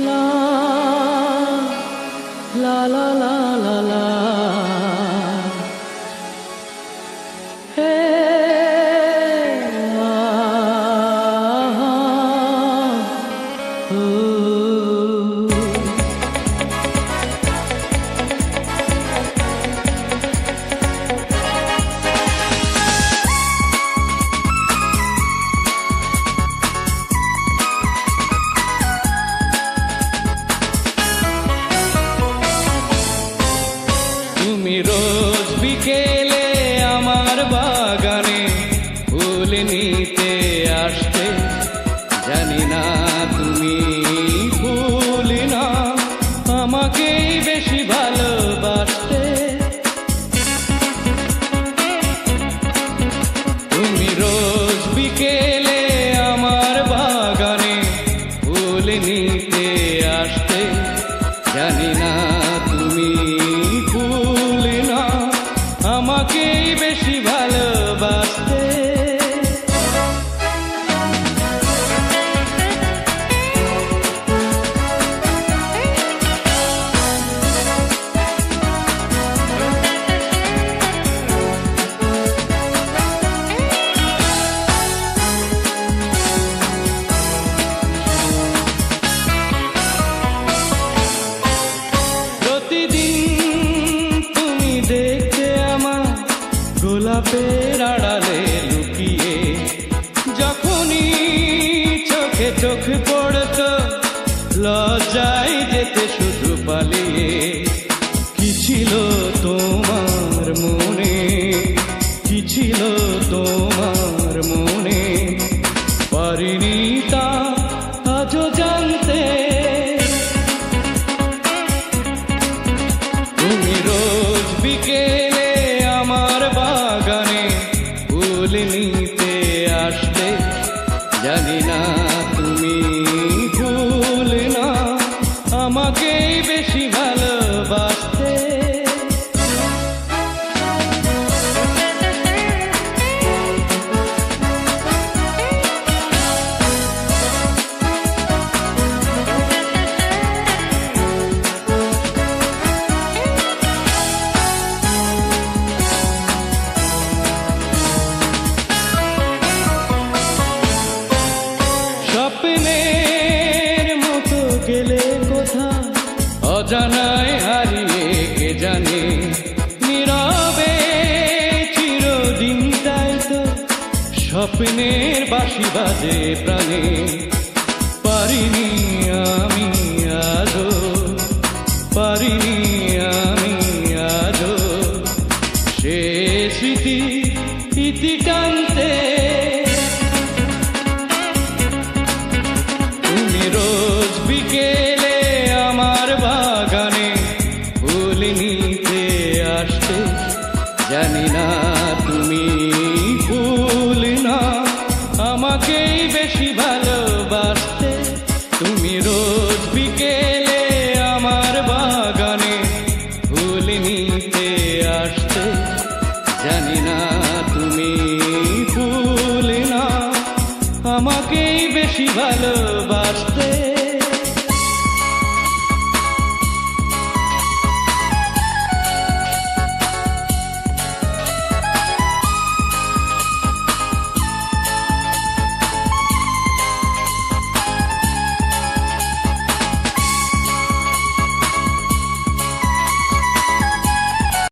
লা লা লা লা লা লা হে তুমি রোজ বিকেলে আমার বাগানে ফুল নিতে আসতে, জানি না তুমি ফুল না আমাকেই বেশি ভালোবাসতে। তুমি রোজ বিকেলে আমার বাগানে ফুল নিতে আসতে, জানি না তুমি ফুল না আমাকেই বেশি ভালোবাসতে। গোলাপের আড়ালে লুকিয়ে যখনই চোখে চোখ পড়ত, লজ্জায় যেতে শুধু পালিয়ে। কি ছিল তোমার মনে, কি ছিল তোমার মনে, পারিনি তা আজও জানতে। তুমি রোজ বিকেলে আমার বাগানে ফুল নিতে আসতে, জানি না তুমি ফুল না আমাকেই বেশি ভালোবাসতে। স্বপ্নের মতো গেলে কোথা অজানায় হারিয়ে কে জানে, নীরবে চিরদিন তাই তো স্বপ্নের বাঁশি বাজে প্রাণে। পারিনি আমি আজও, পারিনি আমি আজও সে স্মৃতি ইতি টানতে। রোজ বিকেলে আমার বাগানে ফুল নিতে আসতে, জানি না তুমি ফুল না আমাকেই বেশি ভালোবাসতে। তুমি রোজ বিকেলে আমার বাগানে ফুল নিতে আসতে, জানি না তুমি ফুল না আমাকেই বেশি ভালোবাসতে।